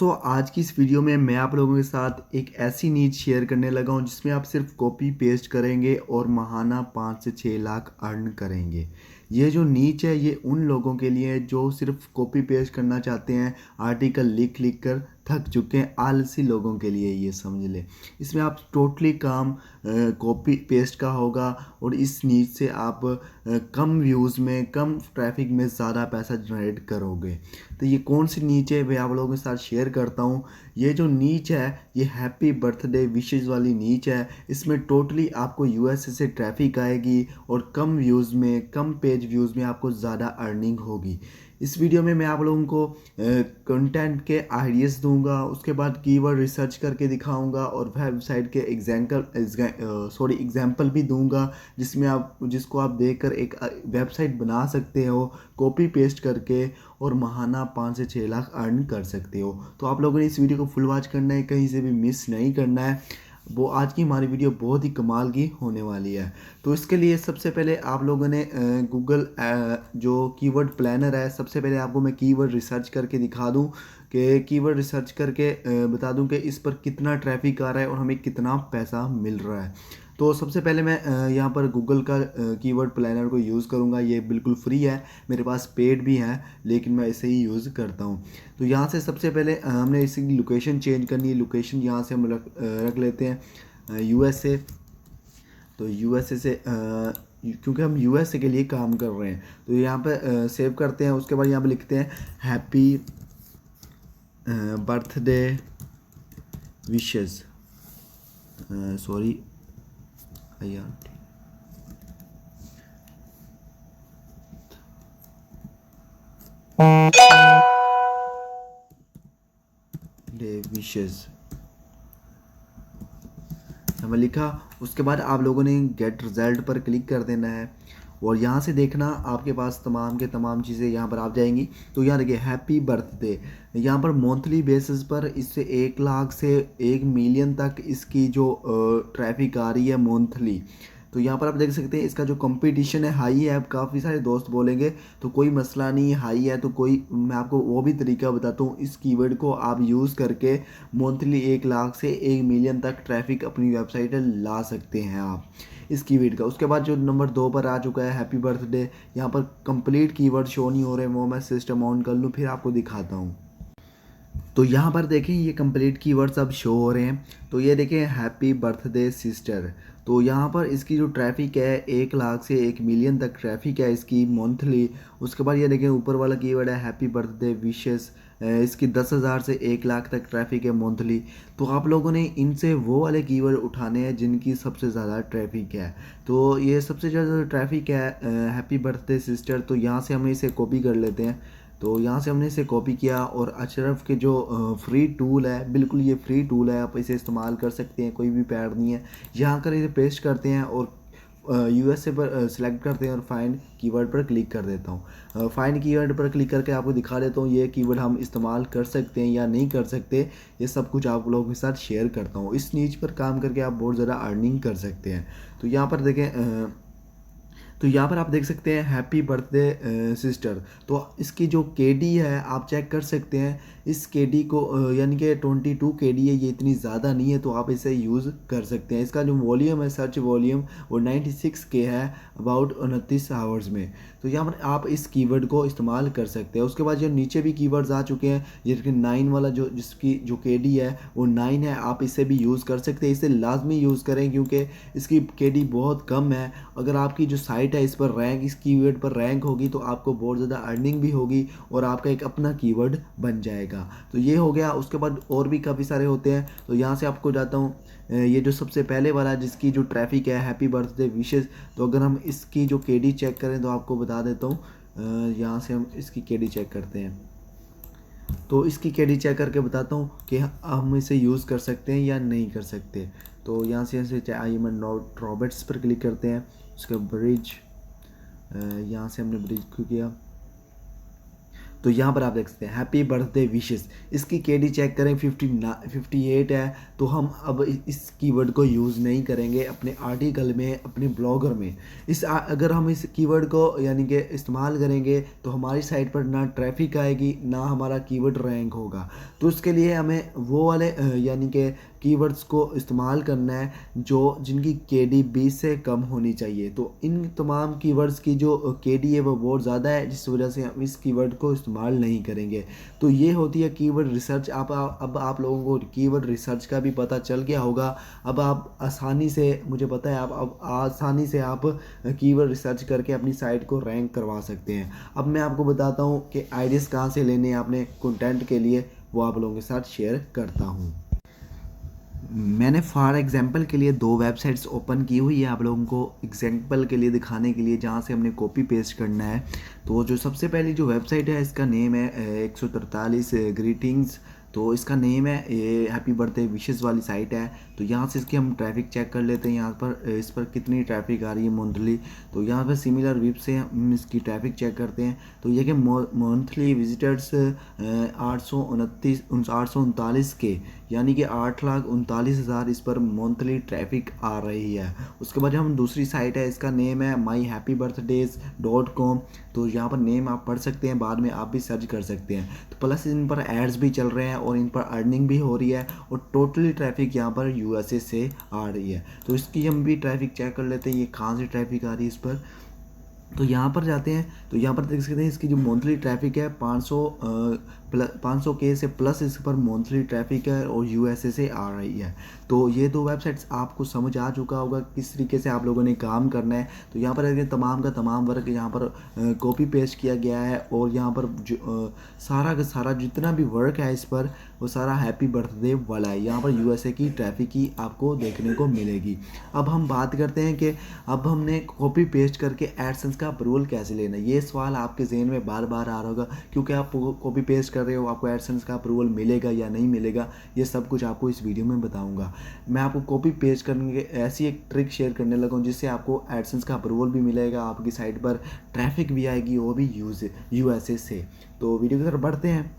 दोस्तों आज की इस वीडियो में मैं आप लोगों के साथ एक ऐसी नीच शेयर करने लगा हूं जिसमें आप सिर्फ कॉपी पेस्ट करेंगे और माहाना 5 से 6 लाख अर्न करेंगे। ये जो नीच है ये उन लोगों के लिए है जो सिर्फ कॉपी पेस्ट करना चाहते हैं, आर्टिकल लिख लिख कर थक चुके हैं, आलसी लोगों के लिए ये समझ लें। इसमें आप टोटली काम कॉपी पेस्ट का होगा और इस नीच से आप कम व्यूज़ में, कम ट्रैफिक में ज़्यादा पैसा जनरेट करोगे। तो ये कौन सी नीच है मैं आप लोगों के साथ शेयर करता हूँ। ये जो नीच है ये हैप्पी बर्थडे विशेज़ वाली नीच है। इसमें टोटली आपको यूएसए से ट्रैफिक आएगी और कम व्यूज़ में, कम पेज व्यूज़ में आपको ज़्यादा अर्निंग होगी। इस वीडियो में मैं आप लोगों को कंटेंट के आइडियाज़ दूंगा, उसके बाद कीवर्ड रिसर्च करके दिखाऊंगा और वेबसाइट के एग्जाम्पल भी दूंगा जिसको आप देखकर एक वेबसाइट बना सकते हो कॉपी पेस्ट करके और माहाना 5 से 6 लाख अर्न कर सकते हो। तो आप लोगों ने इस वीडियो को फुल वॉच करना है, कहीं से भी मिस नहीं करना है। वो आज की हमारी वीडियो बहुत ही कमाल की होने वाली है। तो इसके लिए सबसे पहले आप लोगों ने गूगल जो कीवर्ड प्लानर है, सबसे पहले आपको मैं कीवर्ड रिसर्च करके दिखा दूं कि कीवर्ड रिसर्च करके बता दूं कि इस पर कितना ट्रैफिक आ रहा है और हमें कितना पैसा मिल रहा है। तो सबसे पहले मैं यहाँ पर गूगल का कीवर्ड प्लानर को यूज़ करूँगा। ये बिल्कुल फ्री है, मेरे पास पेड भी है लेकिन मैं इसे ही यूज़ करता हूँ। तो यहाँ से सबसे पहले हमने इसकी लोकेशन चेंज करनी है। लोकेशन यहाँ से हम रख लेते हैं यूएसए। तो यूएसए से क्योंकि हम यूएसए के लिए काम कर रहे हैं तो यहाँ पे सेव करते हैं। उसके बाद यहाँ पे लिखते हैं हैप्पी बर्थडे विशेज़, सॉरी यार, डे विशेज़ हमें लिखा। उसके बाद आप लोगों ने गेट रिजल्ट पर क्लिक कर देना है और यहाँ से देखना आपके पास तमाम के तमाम चीज़ें यहाँ पर आ जाएंगी। तो यहाँ देखिए हैप्पी बर्थडे, यहाँ पर मंथली बेसिस पर इससे 1 लाख से 1 मिलियन तक इसकी जो ट्रैफिक आ रही है मंथली। तो यहाँ पर आप देख सकते हैं इसका जो कंपटीशन है हाई है। अब काफ़ी सारे दोस्त बोलेंगे तो कोई मसला नहीं, हाई है तो कोई, मैं आपको वो भी तरीका बताता हूँ। इस कीवर्ड को आप यूज़ करके मंथली 1 लाख से 1 मिलियन तक ट्रैफिक अपनी वेबसाइट पर ला सकते हैं आप इस कीवर्ड का। उसके बाद जो नंबर 2 पर आ चुका है हैप्पी बर्थडे, यहाँ पर कंप्लीट कीवर्ड शो नहीं हो रहे, वो मैं सिस्टम ऑन कर लूँ फिर आपको दिखाता हूँ। तो यहाँ पर देखें ये कंप्लीट कीवर्ड्स अब शो हो रहे हैं। तो ये देखें हैप्पी बर्थडे सिस्टर, तो यहाँ पर इसकी जो ट्रैफिक है 1 लाख से 1 मिलियन तक ट्रैफिक है इसकी मंथली। उसके बाद ये देखें ऊपर वाला कीवर्ड है हैप्पी बर्थडे विशेस, इसकी 10,000 से 1 लाख तक ट्रैफिक है मंथली। तो आप लोगों ने इनसे वो वाले कीवर्ड उठाने हैं जिनकी सबसे ज़्यादा ट्रैफिक है। तो ये सबसे ज़्यादा ट्रैफिक है हैप्पी बर्थडे सिस्टर। तो यहाँ से हम इसे कॉपी कर लेते हैं। तो यहाँ से हमने इसे कॉपी किया और अशरफ के जो फ्री टूल है, बिल्कुल ये फ्री टूल है, आप इसे इस्तेमाल कर सकते हैं, कोई भी पैड नहीं है। यहाँ कर इसे पेस्ट करते हैं और यूएसए पर सिलेक्ट करते हैं और फाइंड कीवर्ड पर क्लिक कर देता हूँ। फाइंड कीवर्ड पर क्लिक करके आपको दिखा देता हूँ ये कीवर्ड हम इस्तेमाल कर सकते हैं या नहीं कर सकते। ये सब कुछ आप लोगों के साथ शेयर करता हूँ। इस नीच पर काम करके आप बहुत ज़्यादा अर्निंग कर सकते हैं। तो यहाँ पर देखें, तो यहाँ पर आप देख सकते हैं हैप्पी बर्थडे सिस्टर। तो इसकी जो केडी है आप चेक कर सकते हैं। इस केडी को यानी कि 22 केडी है, ये इतनी ज़्यादा नहीं है तो आप इसे यूज़ कर सकते हैं। इसका जो वॉल्यूम है, सर्च वॉल्यूम, वो 96K है अबाउट 29 आवर्स में। तो यहाँ पर आप इस कीवर्ड को इस्तेमाल कर सकते हैं। उसके बाद जो नीचे भी कीवर्ड्स आ चुके हैं, जैसे 9 वाला जिसकी जो केडी है वो 9 है, आप इसे भी यूज़ कर सकते हैं। इसे लाजमी यूज़ करें क्योंकि इसकी केडी बहुत कम है। अगर आपकी जो साइट है इस पर रैंक, इस कीवर्ड पर रैंक होगी तो आपको बहुत ज़्यादा अर्निंग भी होगी और आपका एक अपना कीवर्ड बन जाएगा। तो ये हो गया। उसके बाद और भी काफ़ी सारे होते हैं। तो यहाँ से आपको जाता हूँ, ये जो सबसे पहले वाला जिसकी जो ट्रैफिक है हैप्पी बर्थडे विशेस, तो अगर हम इसकी जो केडी चेक करें तो आपको बता देता हूँ। यहाँ से हम इसकी केडी चेक करते हैं। तो इसकी केडी चेक करके बताता हूँ कि हम इसे यूज़ कर सकते हैं या नहीं कर सकते। तो यहाँ से आइए मैं रॉबर्ट्स पर क्लिक करते हैं। उसका ब्रिज, यहाँ से हमने ब्रिज को किया। तो यहाँ पर आप देख सकते हैं हैप्पी बर्थडे विशेस, इसकी केडी चेक करें 58 है। तो हम अब इस कीवर्ड को यूज़ नहीं करेंगे अपने आर्टिकल में, अपने ब्लॉगर में। अगर हम इस कीवर्ड को यानी कि इस्तेमाल करेंगे तो हमारी साइट पर ना ट्रैफिक आएगी, ना हमारा कीवर्ड रैंक होगा। तो उसके लिए हमें वो वाले यानी कि कीवर्ड्स को इस्तेमाल करना है जिनकी केडी 20 से कम होनी चाहिए। तो इन तमाम कीवर्ड्स की जो केडी है वो बहुत ज़्यादा है, जिस वजह से हम इस कीवर्ड को इस्तेमाल नहीं करेंगे। तो ये होती है कीवर्ड रिसर्च। अब आप लोगों को कीवर्ड रिसर्च का भी पता चल गया होगा। अब आप आसानी से, मुझे पता है आप अब आसानी से आप कीवर्ड रिसर्च करके अपनी साइट को रैंक करवा सकते हैं। अब मैं आपको बताता हूँ कि आइडियाज़ कहाँ से लेने हैं आपने कंटेंट के लिए, वो आप लोगों के साथ शेयर करता हूँ। मैंने फॉर एग्जांपल के लिए 2 वेबसाइट्स ओपन की हुई है आप लोगों को एग्जांपल के लिए दिखाने के लिए, जहाँ से हमने कॉपी पेस्ट करना है। तो जो सबसे पहली जो वेबसाइट है इसका नेम है 143 ग्रीटिंग्स। तो इसका नेम है, ये हैप्पी बर्थडे विशेस वाली साइट है। तो यहाँ से इसकी हम ट्रैफिक चेक कर लेते हैं, यहाँ पर इस पर कितनी ट्रैफिक आ रही है मंथली। तो यहाँ पर सिमिलर वेब से हम इसकी ट्रैफिक चेक करते हैं। तो ये कि मंथली विजिटर्स 839 के, यानी कि 8,39,000 इस पर मंथली ट्रैफिक आ रही है। उसके बाद हम दूसरी साइट है, इसका नेम है myhappybirthdays.com। तो यहाँ पर नेम आप पढ़ सकते हैं, बाद में आप भी सर्च कर सकते हैं। तो प्लस इन पर एड्स भी चल रहे हैं और इन पर अर्निंग भी हो रही है, और टोटली ट्रैफिक यहाँ पर यूएसए से आ रही है। तो इसकी हम भी ट्रैफिक चेक कर लेते हैं, ये कहाँ से ट्रैफिक आ रही है इस पर। तो यहाँ पर जाते हैं, तो यहाँ पर देख सकते हैं इसकी जो मंथली ट्रैफिक है 500 के से प्लस इस पर मंथली ट्रैफिक है, और यूएसए से आ रही है। तो ये 2 वेबसाइट्स आपको समझ आ चुका होगा किस तरीके से आप लोगों ने काम करना है। तो यहाँ पर देखिए तमाम का तमाम वर्क यहाँ पर कॉपी पेस्ट किया गया है, और यहाँ पर सारा का सारा जितना भी वर्क है इस पर वो सारा हैप्पी बर्थडे वाला है। यहाँ पर यूएसए की ट्रैफिक ही आपको देखने को मिलेगी। अब हम बात करते हैं कि अब हमने कॉपी पेस्ट करके एडसेंस का अप्रूवल कैसे लेना है। ये सवाल आपके जहन में बार बार आ रहा होगा, क्योंकि आप कॉपी पेस्ट कर रहे हो, आपको एडसेंस का अप्रूवल मिलेगा या नहीं मिलेगा, ये सब कुछ आपको इस वीडियो में बताऊंगा। मैं आपको कॉपी पेस्ट करने के ऐसी एक ट्रिक शेयर करने लगा हूँ जिससे आपको एडसेंस का अप्रूवल भी मिलेगा, आपकी साइट पर ट्रैफिक भी आएगी, वो भी यूएसए से। तो वीडियो की तरफ बढ़ते हैं।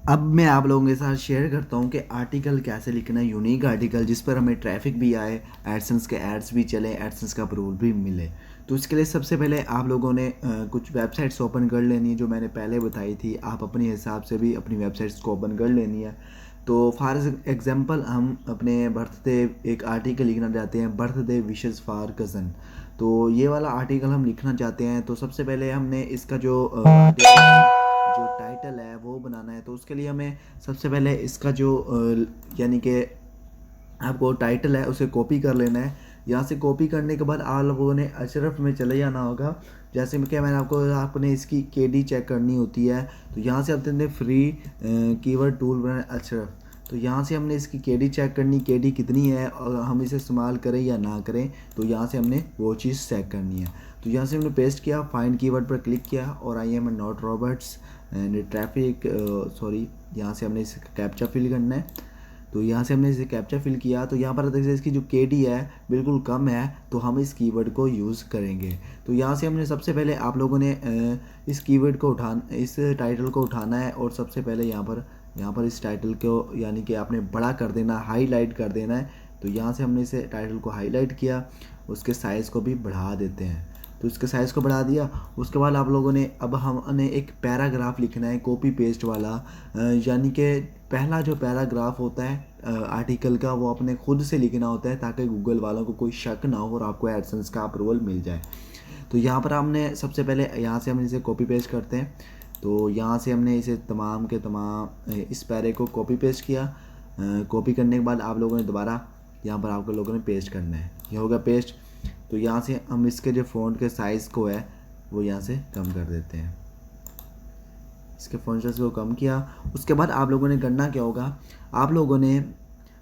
अब मैं आप लोगों के साथ शेयर करता हूँ कि आर्टिकल कैसे लिखना है, यूनिक आर्टिकल जिस पर हमें ट्रैफिक भी आए, एडसेंस के एड्स भी चले, एडसेंस का अप्रूवल भी मिले। तो इसके लिए सबसे पहले आप लोगों ने कुछ वेबसाइट्स ओपन कर लेनी है जो मैंने पहले बताई थी। आप अपने हिसाब से भी अपनी वेबसाइट्स को ओपन कर लेनी है। तो फॉर एग्जांपल हम अपने बर्थडे एक आर्टिकल लिखना चाहते हैं, बर्थडे विशेस फॉर कज़न। तो ये वाला आर्टिकल हम लिखना चाहते हैं। तो सबसे पहले हमने इसका जो टाइटल है वो बनाना है। तो उसके लिए हमें सबसे पहले इसका जो यानी कि आपको टाइटल है उसे कॉपी कर लेना है। यहाँ से कॉपी करने के बाद आप लोगों ने अशरफ में चले जाना होगा। जैसे मैं क्या, मैंने आपने इसकी केडी चेक करनी होती है। तो यहाँ से आपने फ्री कीवर्ड टूल बनाना अशरफ। तो यहाँ से हमने इसकी केडी चेक करनी, केडी कितनी है और हम इसे इस्तेमाल करें या ना करें। तो यहाँ से हमने वो चीज़ चेक करनी है। तो यहाँ से हमने पेस्ट किया, फाइंड कीवर्ड पर क्लिक किया, और I am not Roberts and traffic sorry, यहाँ से हमने इसका कैप्चा फिल करना है। तो यहाँ से हमने इसे कैप्चा फिल किया। तो यहाँ पर देखिए इसकी जो केडी है बिल्कुल कम है, तो हम इस कीवर्ड को यूज़ करेंगे। तो यहाँ से हमने सबसे पहले आप लोगों ने इस कीवर्ड को इस टाइटल को उठाना है, और सबसे पहले यहाँ पर इस टाइटल को यानी कि आपने बड़ा कर देना, हाईलाइट कर देना है। तो यहाँ से हमने इसे टाइटल को हाईलाइट किया, उसके साइज़ को भी बढ़ा देते हैं। तो इसके साइज़ को बढ़ा दिया। उसके बाद आप लोगों ने अब हमने एक पैराग्राफ लिखना है कॉपी पेस्ट वाला, यानी कि पहला जो पैराग्राफ होता है आर्टिकल का वो अपने खुद से लिखना होता है, ताकि गूगल वालों को कोई शक ना हो और आपको एडसेंस का अप्रूवल मिल जाए। तो यहाँ पर हमने सबसे पहले यहाँ से हम इसे कॉपी पेस्ट करते हैं। तो यहाँ से हमने इसे तमाम के तमाम इस पैरे को कॉपी पेस्ट किया। कॉपी करने के बाद आप लोगों ने दोबारा यहाँ पर आपको लोगों ने पेस्ट करना है। ये होगा पेस्ट। तो यहाँ से हम इसके जो फ़ॉन्ट के साइज़ को है वो यहाँ से कम कर देते हैं। इसके फ़ॉन्ट साइज़ को कम किया। उसके बाद आप लोगों ने करना क्या होगा, आप लोगों ने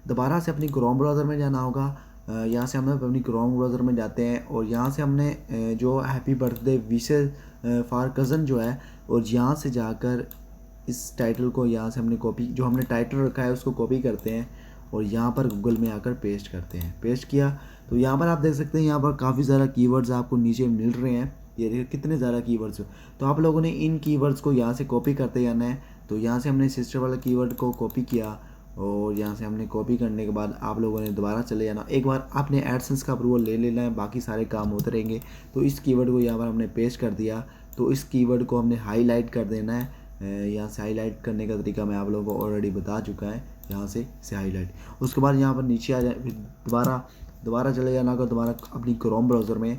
दोबारा से अपनी क्रोम ब्राउज़र में जाना होगा। यहाँ से हम अपनी क्रोम ब्राउज़र में जाते हैं, और यहाँ से हमने जो happy birthday wishes for cousin जो है, और यहाँ से जाकर इस टाइटल को यहाँ से हमने कॉपी, जो हमने टाइटल रखा है उसको कॉपी करते हैं, और यहाँ पर गूगल में आकर पेस्ट करते हैं। पेस्ट किया तो यहाँ पर आप देख सकते हैं यहाँ पर काफ़ी ज़्यादा कीवर्ड्स आपको नीचे मिल रहे हैं। ये देखिए कितने ज़्यादा कीवर्ड्स। तो आप लोगों ने इन कीवर्ड्स को यहाँ से कॉपी करते जाना है। तो यहाँ से हमने सिस्टर वाला कीवर्ड को कॉपी किया और यहाँ से हमने कॉपी करने के बाद आप लोगों ने दोबारा चले जाना। एक बार आपने एडसेंस का अप्रूवल ले लेना है, बाकी सारे काम होते रहेंगे। तो इस कीवर्ड को यहाँ पर हमने पेस्ट कर दिया। तो इस कीवर्ड को हमने हाईलाइट कर देना है। यहाँ से हाईलाइट करने का तरीका मैं आप लोगों को ऑलरेडी बता चुका है। यहाँ से हाईलाइट, उसके बाद यहाँ पर नीचे आ जाए, फिर दोबारा चले जाना होगा दोबारा अपनी क्रोम ब्राउज़र में।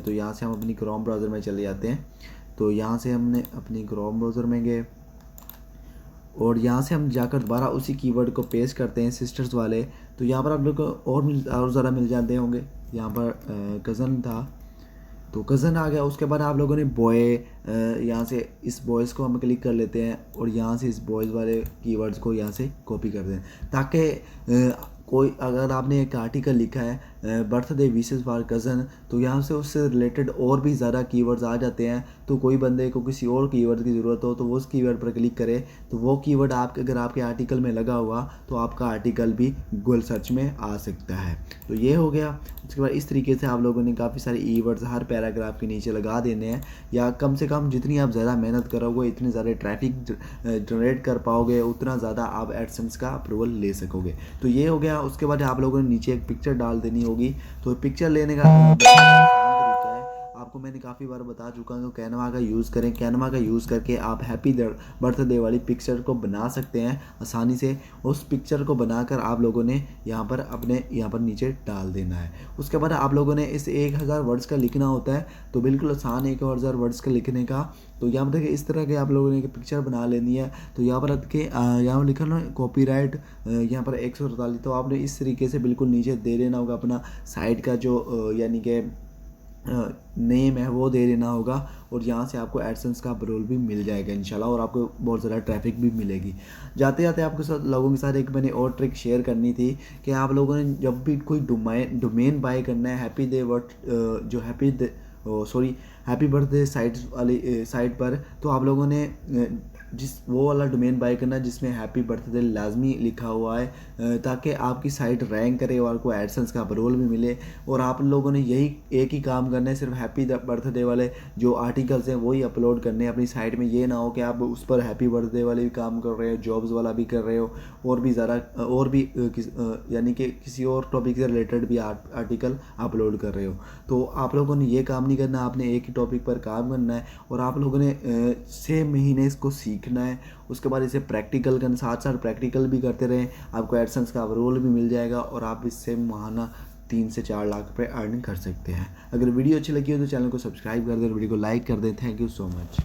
तो यहाँ से हम अपनी क्रोम ब्राउज़र में चले जाते हैं। तो यहाँ से हमने अपनी क्रोम ब्राउज़र में गए और यहाँ से हम जाकर दोबारा उसी कीवर्ड को पेस्ट करते हैं सिस्टर्स वाले। तो यहाँ पर आप लोग को और ज़्यादा मिल जाते होंगे। यहाँ पर कज़न था तो कज़न आ गया। उसके बाद आप लोगों ने बॉय, यहाँ से इस बॉयज़ को हम क्लिक कर लेते हैं और यहाँ से इस बॉयज़ वाले कीवर्ड्स को यहाँ से कॉपी कर दें, ताकि कोई अगर आपने एक आर्टिकल लिखा है बर्थडे विशेस फॉर कज़न, तो यहाँ से उससे रिलेटेड और भी ज़्यादा कीवर्ड्स आ जाते हैं। तो कोई बंदे को किसी और कीवर्ड की ज़रूरत हो तो वो उस कीवर्ड पर क्लिक करे, तो वो कीवर्ड आपके अगर आपके आर्टिकल में लगा हुआ तो आपका आर्टिकल भी गूगल सर्च में आ सकता है। तो ये हो गया। उसके बाद इस तरीके से आप लोगों ने काफ़ी सारे कीवर्ड्स हर पैराग्राफ के नीचे लगा देने हैं, या कम से कम जितनी आप ज़्यादा मेहनत करोगे इतनी ज़्यादा ट्रैफिक जनरेट कर पाओगे, उतना ज़्यादा आप एडसेंस का अप्रूवल ले सकोगे। तो ये हो गया। उसके बाद आप लोगों ने नीचे एक पिक्चर डाल देनी होगी। तो पिक्चर लेने का तरीका है, आपको मैंने काफ़ी बार बता चुका हूँ। कैनवा का यूज़ करें, कैनवा का यूज़ करके आप हैप्पी बर्थडे वाली पिक्चर को बना सकते हैं आसानी से। उस पिक्चर को बनाकर आप लोगों ने यहाँ पर अपने यहाँ पर नीचे डाल देना है। उसके बाद आप लोगों ने इस 1000 वर्ड्स का लिखना होता है। तो बिल्कुल आसान 1000 वर्ड्स का लिखने का। तो यहाँ पर देखिए इस तरह के आप लोगों ने एक पिक्चर बना लेनी है। तो यहाँ पर यहाँ लिखा ना कॉपीराइट, यहाँ पर 148। तो आपने इस तरीके से बिल्कुल नीचे दे देना होगा अपना साइट का जो यानी कि नेम है वो दे देना होगा। और यहाँ से आपको एडसेंस का अप्रूवल भी मिल जाएगा इंशाल्लाह, और आपको बहुत ज़्यादा ट्रैफिक भी मिलेगी। जाते जाते आपके साथ लोगों के साथ एक मैंने और ट्रिक शेयर करनी थी कि आप लोगों ने जब भी कोई डोमेन बाय करना है हैप्पी बर्थडे साइट वाली साइट पर, तो आप लोगों ने जिस वो वाला डोमेन बाय करना है जिसमें हैप्पी बर्थडे लाजमी लिखा हुआ है, ताकि आपकी साइट रैंक करे और आपको एडसेंस का अप्रूवल भी मिले। और आप लोगों ने यही एक ही काम करना है, सिर्फ हैप्पी बर्थडे वाले जो आर्टिकल्स हैं वही अपलोड करने हैं अपनी साइट में। ये ना हो कि आप उस पर हैप्पी बर्थडे वाले भी काम कर रहे हो, जॉब्स वाला भी कर रहे हो, और भी ज़्यादा और भी यानी कि किसी और टॉपिक से रिलेटेड भी आर्टिकल अपलोड कर रहे हो। तो आप लोगों ने ये काम नहीं करना, आपने एक ही टॉपिक पर काम करना है। और आप लोगों ने 6 महीने इसको सीखना है। उसके बाद इसे प्रैक्टिकल करना, साथ साथ प्रैक्टिकल भी करते रहें, आपको एडसेंस का अप्रूवल भी मिल जाएगा और आप इससे माहाना 3 से 4 लाख रुपए अर्न कर सकते हैं। अगर वीडियो अच्छी लगी हो तो चैनल को सब्सक्राइब कर दें, वीडियो को लाइक कर दें। Thank you so much.